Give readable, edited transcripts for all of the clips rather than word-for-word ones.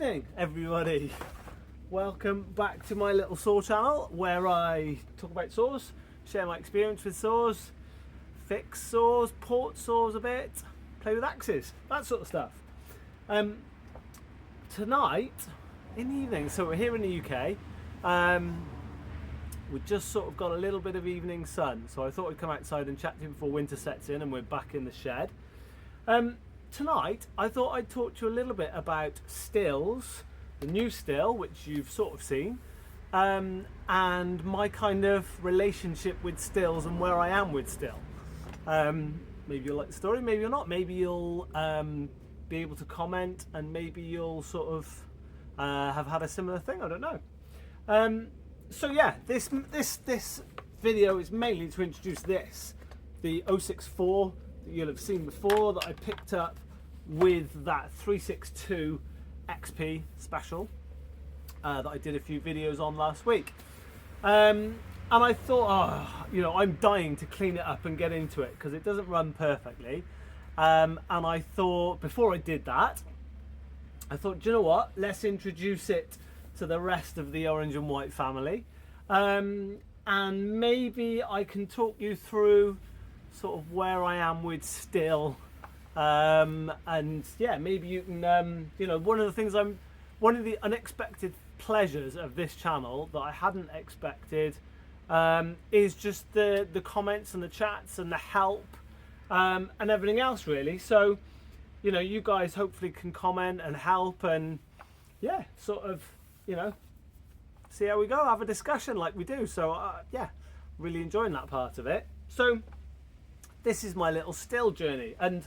evening, everybody. Welcome back to my little saw channel where I talk about saws, share my experience with saws, fix saws, port saws a bit, play with axes, that sort of stuff. Tonight, in the evening, so we're here in the UK, we've just sort of got a little bit of evening sun, so I thought I'd come outside and chat to you before winter sets in and we're back in the shed. Tonight, I thought I'd talk to you a little bit about Stihls, the new Stihl, which you've sort of seen, and my kind of relationship with Stihls and where I am with Stihl. Maybe you'll like the story, maybe you'll not. Maybe you'll be able to comment, and maybe you'll sort of have had a similar thing. I don't know. So yeah, this video is mainly to introduce the 064 that you'll have seen before, that I picked up with that 362 XP special that I did a few videos on last week. And I thought, I'm dying to clean it up and get into it because it doesn't run perfectly. And I thought, before I did that, I thought, do you know what? Let's introduce it to the rest of the orange and white family. And maybe I can talk you through sort of where I am with Stihl. And yeah, maybe you can, one of the unexpected pleasures of this channel that I hadn't expected is just the comments and the chats and the help and everything else, really. So, you guys hopefully can comment and help and, yeah, sort of, see how we go, have a discussion like we do. So, yeah, really enjoying that part of it. So, this is my little Stihl journey, and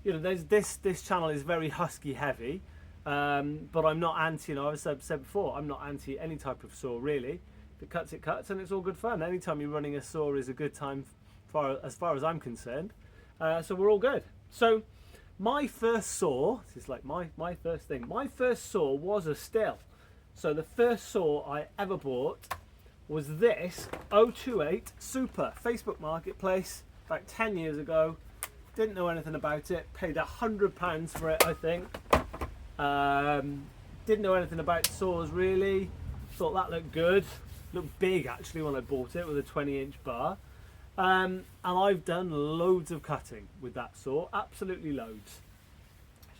there's this channel is very husky heavy, but I'm not anti. I've said before, I'm not anti any type of saw really. If it cuts, it cuts, and it's all good fun. Anytime you're running a saw is a good time, as far as I'm concerned. So we're all good. So my first saw, this is like my first thing. My first saw was a Stihl. So the first saw I ever bought was this 028 Super, Facebook Marketplace, about 10 years ago. Didn't know anything about it, paid £100 for it, I think. Didn't know anything about saws really, thought that looked good, looked big actually when I bought it, with a 20-inch bar. And I've done loads of cutting with that saw, absolutely loads.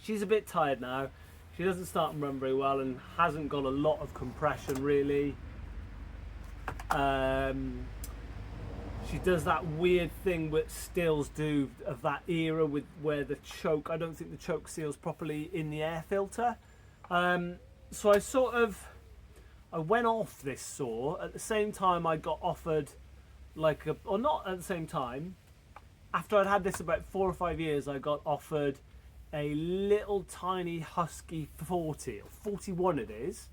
She's a bit tired now, she doesn't start and run very well and hasn't got a lot of compression really. She does that weird thing that Stihls do of that era with where the choke, I don't think the choke seals properly in the air filter. So I went off this saw at the same time I got offered or not at the same time, after I'd had this about 4 or 5 years, I got offered a little tiny husky 40 or 41 it is.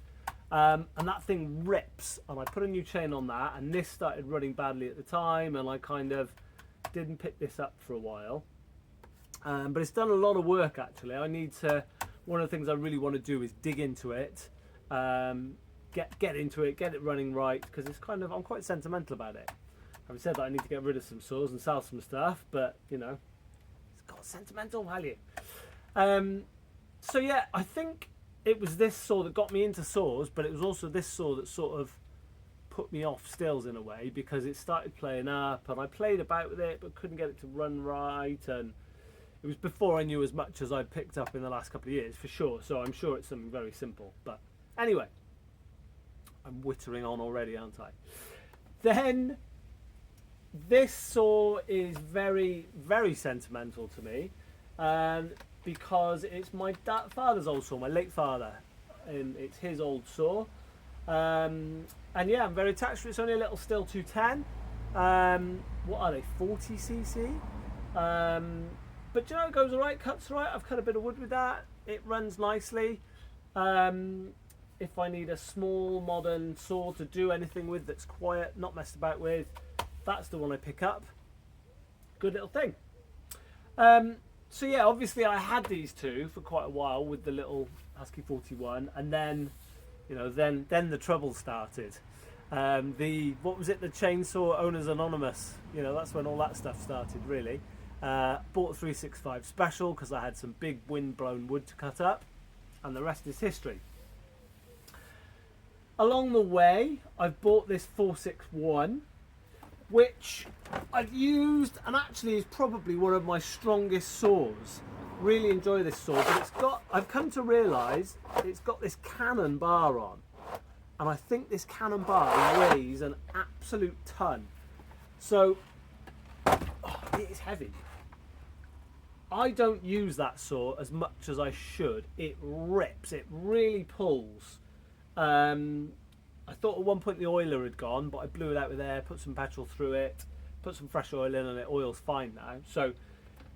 And that thing rips, and I put a new chain on that, and this started running badly at the time, and I kind of didn't pick this up for a while. But it's done a lot of work actually. One of the things I really want to do is dig into it, get into it, get it running right, because it's I'm quite sentimental about it. Having said that, I need to get rid of some saws and sell some stuff, but it's got sentimental value. So yeah, I think it was this saw that got me into saws, but it was also this saw that sort of put me off Stihls in a way, because it started playing up and I played about with it but couldn't get it to run right, and it was before I knew as much as I'd picked up in the last couple of years for sure, so I'm sure it's something very simple. But anyway, I'm whittering on already, aren't I? Then this saw is very, very sentimental to me, because it's my father's old saw, my late father, and it's his old saw. And yeah, I'm very attached to it. It's only a little Stihl 210. What are they, 40cc? But it goes alright, cuts right. I've cut a bit of wood with that. It runs nicely. If I need a small modern saw to do anything with that's quiet, not messed about with, that's the one I pick up. Good little thing. So yeah, obviously I had these two for quite a while with the little Husky 41, and then, then the trouble started. What was it? The Chainsaw Owners Anonymous. That's when all that stuff started really. Bought a 365 special because I had some big wind-blown wood to cut up, and the rest is history. along the way, I've bought this 461, which I've used and actually is probably one of my strongest saws. Really enjoy this saw, but I've come to realise it's got this cannon bar on, and I think this cannon bar weighs an absolute ton. So it is heavy. I don't use that saw as much as I should. It rips, it really pulls. I thought at one point the oiler had gone, but I blew it out with air, put some petrol through it, put some fresh oil in, and it oil's fine now. So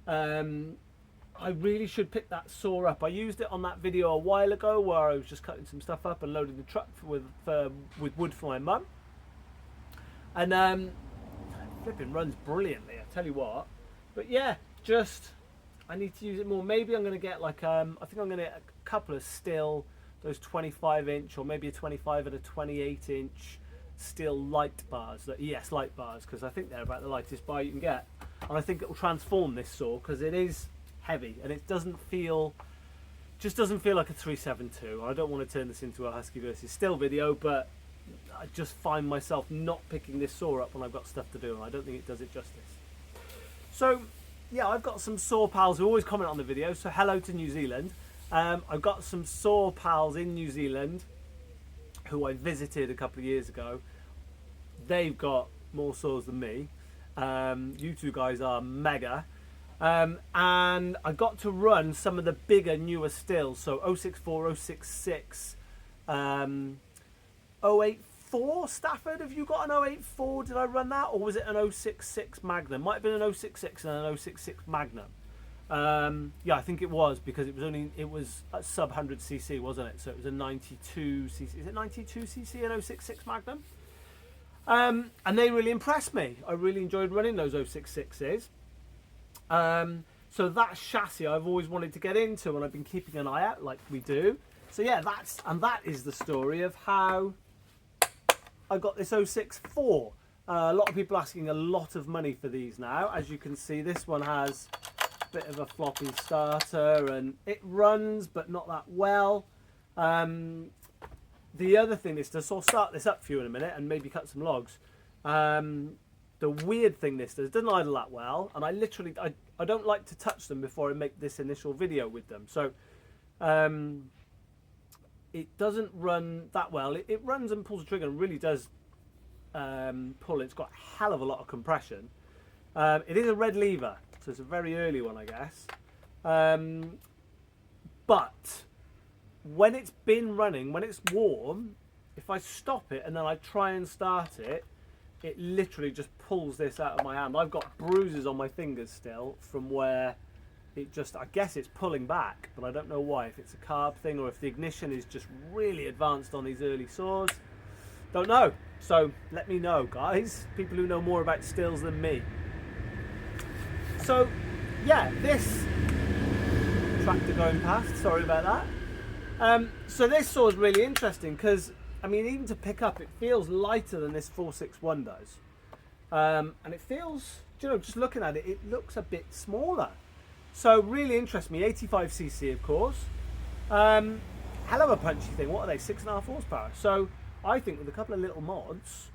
I really should pick that saw up. I used it on that video a while ago where I was just cutting some stuff up and loading the truck with wood for my mum. And flipping runs brilliantly, I tell you what. But yeah, just I need to use it more. Maybe I'm going to get like I think I'm going to get a couple of Stihl, those 25-inch or maybe a 25 and a 28-inch Stihl light bars. Light bars, because I think they're about the lightest bar you can get. And I think it will transform this saw because it is heavy and it just doesn't feel like a 372. I don't want to turn this into a Husky versus Stihl video, but I just find myself not picking this saw up when I've got stuff to do, and I don't think it does it justice. So yeah, I've got some saw pals who always comment on the video, so hello to New Zealand. I've got some saw pals in New Zealand who I visited a couple of years ago. They've got more saws than me. You two guys are mega. And I got to run some of the bigger, newer Stihls, so 064, 066, 084 Stafford. Have you got an 084? Did I run that, or was it an 066 Magnum? Might have been an 066 and an 066 Magnum. Yeah, I think it was, because it was a sub 100cc, wasn't it? So it was a 92cc. Is it 92cc an 066 Magnum? And they really impressed me. I really enjoyed running those 066s. So that chassis I've always wanted to get into, and I've been keeping an eye out like we do. So yeah, that is the story of how I got this 064. A lot of people asking a lot of money for these now. As you can see, this one has a bit of a floppy starter and it runs, but not that well. The other thing is to sort of start this up for you in a minute and maybe cut some logs. The weird thing this does, it doesn't idle that well, and I don't like to touch them before I make this initial video with them. So it doesn't run that well. It runs and pulls the trigger and really does pull. It's got a hell of a lot of compression. It is a red lever, so it's a very early one, I guess. But when it's been running, when it's warm, if I stop it and then I try and start it, it literally just pulls this out of my hand. I've got bruises on my fingers still from where it just, I guess it's pulling back, but I don't know why. If it's a carb thing or if the ignition is just really advanced on these early saws. Don't know. So let me know, guys. People who know more about Stihls than me. So yeah, this tractor going past, sorry about that. So this saw is really interesting because, I mean, even to pick up, it feels lighter than this 461 does. And it feels, you know, just looking at it, it looks a bit smaller. So really interests me. 85cc, of course. Hell of a punchy thing. What are they? 6.5 horsepower. So I think with a couple of little mods,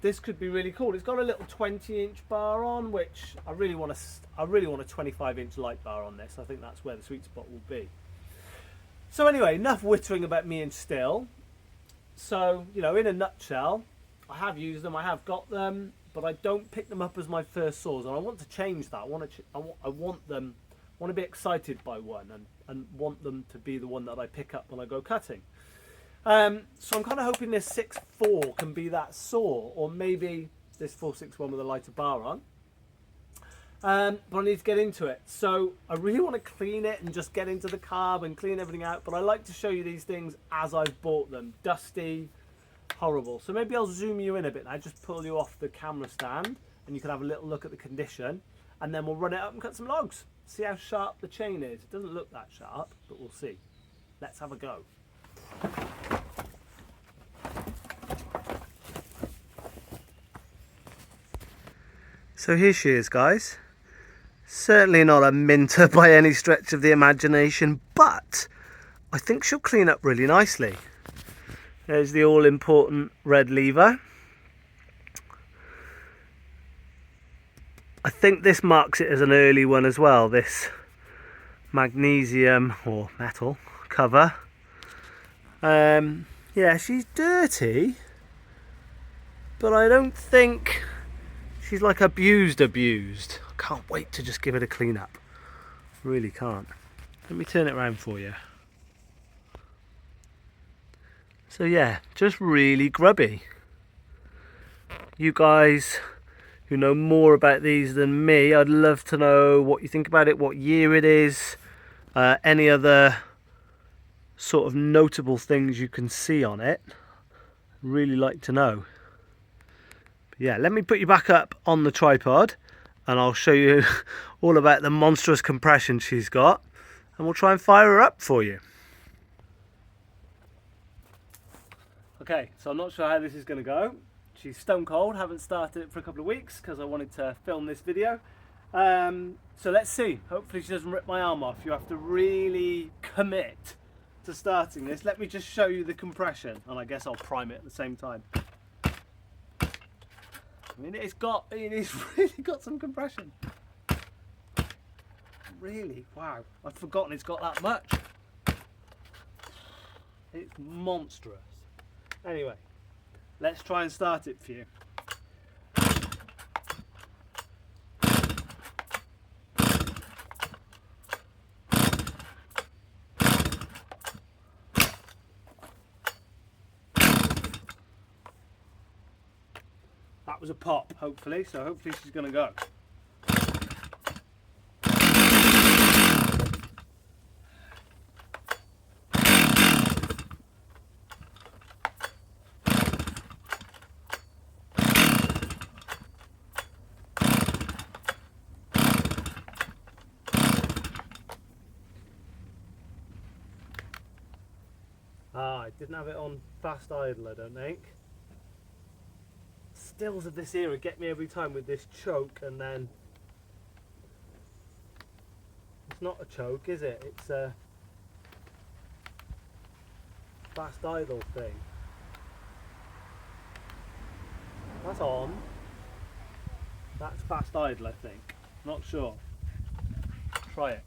this could be really cool. It's got a little 20-inch bar on, which I really want a 25-inch light bar on this. I think that's where the sweet spot will be. So anyway, enough wittering about me and Stihl. So, you know, in a nutshell, I have used them, I have got them, but I don't pick them up as my first saws, and I want to change that. I want to be excited by one and want them to be the one that I pick up when I go cutting. So I'm kind of hoping this 6.4 can be that saw, or maybe this 461 with a lighter bar on. But I need to get into it. So I really want to clean it and just get into the carb and clean everything out, but I like to show you these things as I've bought them. Dusty, horrible. So maybe I'll zoom you in a bit now, just pull you off the camera stand and you can have a little look at the condition, and then we'll run it up and cut some logs. See how sharp the chain is. It doesn't look that sharp, but we'll see. Let's have a go. So here she is, guys. Certainly not a minter by any stretch of the imagination, but I think she'll clean up really nicely. There's the all-important red lever. I think this marks it as an early one as well, this magnesium or metal cover. Yeah, she's dirty, but I don't think she's like abused. I can't wait to just give it a clean up. Really can't. Let me turn it around for you. So yeah, just really grubby. You guys who know more about these than me, I'd love to know what you think about it, what year it is, any other sort of notable things you can see on it. Really like to know. But yeah, let me put you back up on the tripod and I'll show you all about the monstrous compression she's got, and we'll try and fire her up for you. Okay, so I'm not sure how this is going to go. She's stone cold, haven't started it for a couple of weeks because I wanted to film this video. So let's see, hopefully she doesn't rip my arm off. You have to really commit to starting this. Let me just show you the compression, and I guess I'll prime it at the same time. I mean, it's really got some compression. Really, wow, I'd forgotten it's got that much. It's monstrous. Anyway, let's try and start it for you. That was a pop, hopefully, so hopefully she's going to go. I didn't have it on fast idle, I don't think. Stills of this era get me every time with this choke, and then it's not a choke, is it? It's a fast idle thing. That's on. That's fast idle, I think. Not sure. Try it.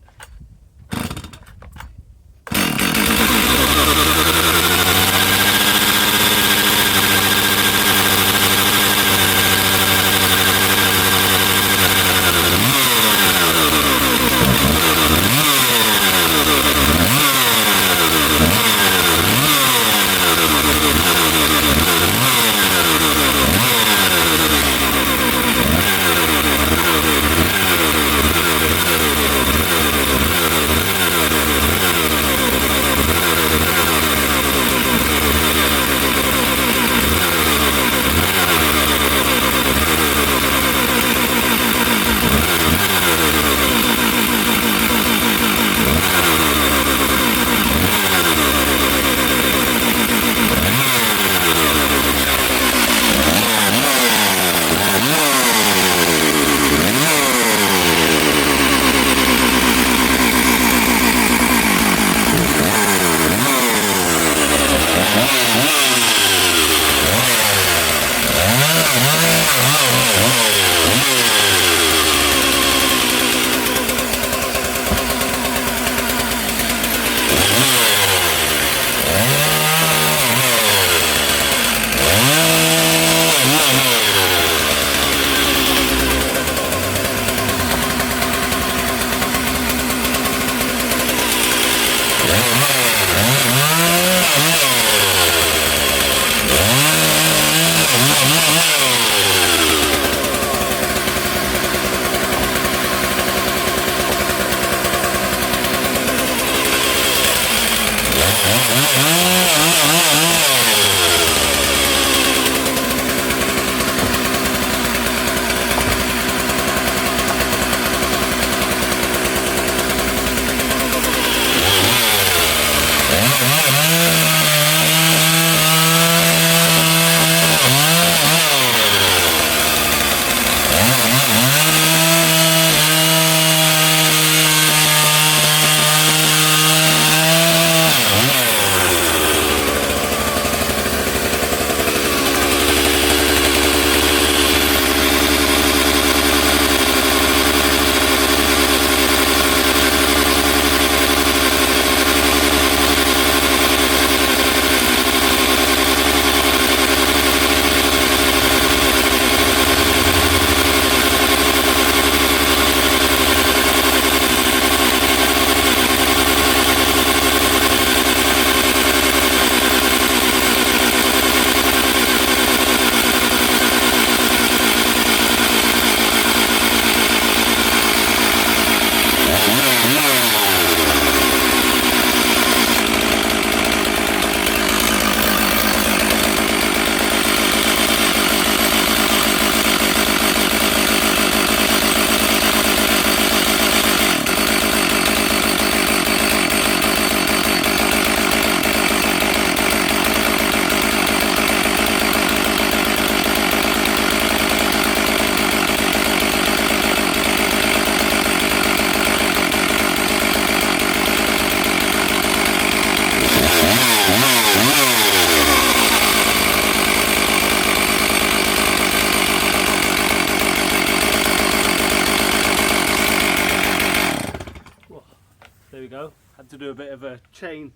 there we go. Had to do a bit of a chain,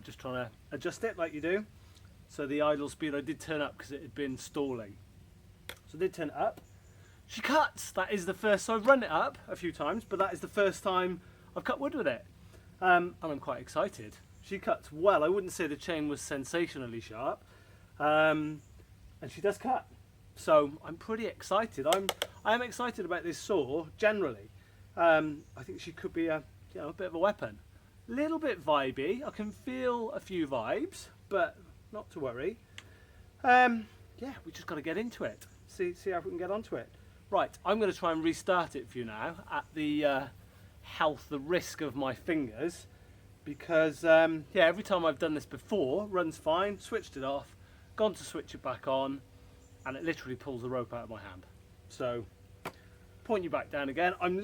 just trying to adjust it like you do. So the idle speed I did turn up because it had been stalling. So I did turn it up. She cuts. That is the first. So I've run it up a few times, but that is the first time I've cut wood with it, and I'm quite excited. She cuts well. I wouldn't say the chain was sensationally sharp, and she does cut. So I'm pretty excited. I am excited about this saw generally. I think she could be a bit of a weapon. A little bit vibey. I can feel a few vibes, but not to worry. Yeah, we just got to get into it. See how we can get onto it. Right, I'm going to try and restart it for you now at the the risk of my fingers, because yeah, every time I've done this before, runs fine, switched it off, gone to switch it back on, and it literally pulls the rope out of my hand. So, point you back down again. I'm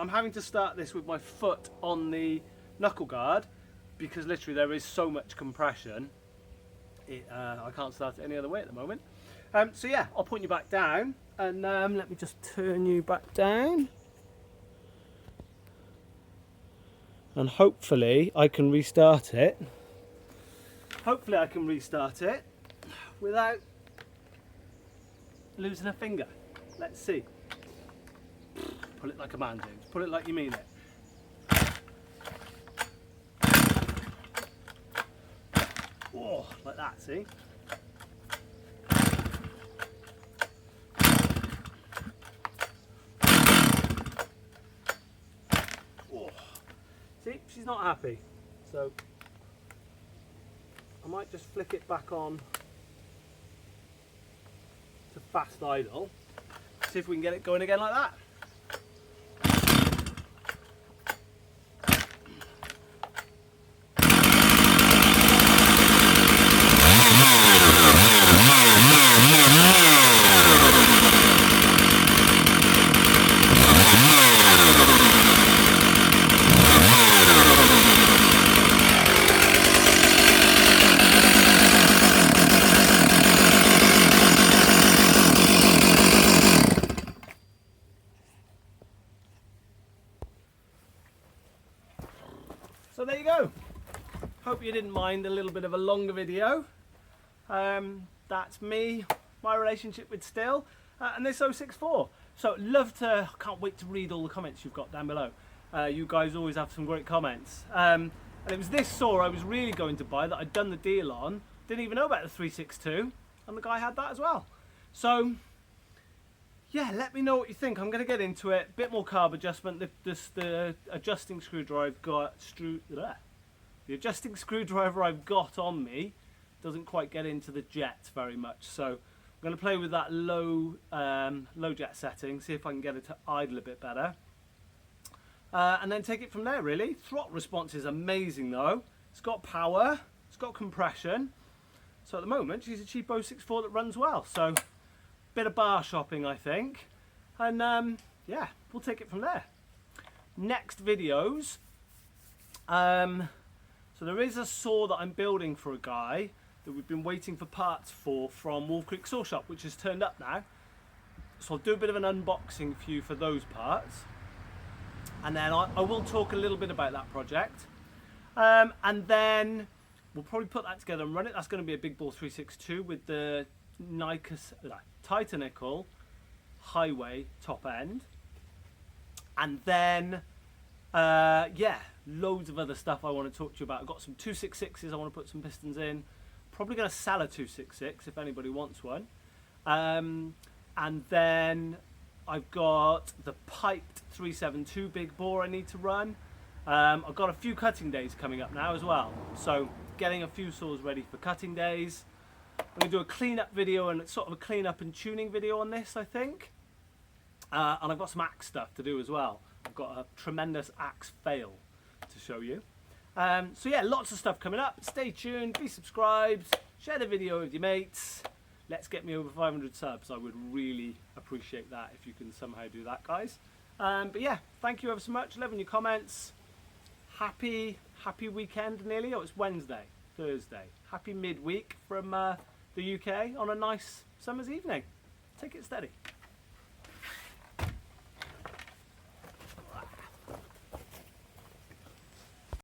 having to start this with my foot on the knuckle guard, because literally there is so much compression. I can't start it any other way at the moment. So yeah, I'll point you back down, and let me just turn you back down, and hopefully I can restart it. Hopefully I can restart it without losing a finger. Let's see. Pull it like a man, James. Pull it like you mean it. Oh, like that, see? Oh. See, she's not happy. So I might just flick it back on to fast idle. See if we can get it going again like that. So there you go. Hope you didn't mind a little bit of a longer video. That's me, my relationship with Stihl, and this 064. So can't wait to read all the comments you've got down below. You guys always have some great comments. And it was this saw I was really going to buy that I'd done the deal on. Didn't even know about the 362, and the guy had that as well. So yeah, let me know what you think. I'm going to get into it. Bit more carb adjustment. The adjusting screwdriver the adjusting screwdriver I've got on me doesn't quite get into the jet very much. So I'm going to play with that low jet setting. See if I can get it to idle a bit better. And then take it from there, really. Throttle response is amazing, though. It's got power. It's got compression. So at the moment, she's a cheap 064 that runs well. So bit of bar shopping, I think, and yeah, we'll take it from there. Next videos, so there is a saw that I'm building for a guy that we've been waiting for parts for from Wolf Creek Saw Shop, which has turned up now. So I'll do a bit of an unboxing for you for those parts, and then I will talk a little bit about that project, and then we'll probably put that together and run it. That's going to be a big ball 362 with the Titanical highway top end, and then yeah, loads of other stuff I want to talk to you about. I've got some 266s I want to put some pistons in. Probably going to sell a 266 if anybody wants one, and then I've got the piped 372 big bore I need to run. I've got a few cutting days coming up now as well, so getting a few saws ready for cutting days. I'm going to do a clean-up video and sort of a clean-up and tuning video on this, I think. And I've got some axe stuff to do as well. I've got a tremendous axe fail to show you. So yeah, lots of stuff coming up. Stay tuned, be subscribed, share the video with your mates. Let's get me over 500 subs. I would really appreciate that if you can somehow do that, guys. But yeah, thank you ever so much. Loving your comments. Happy weekend nearly. Oh, it's Wednesday, Thursday. Happy midweek from the UK on a nice summer's evening. Take it steady.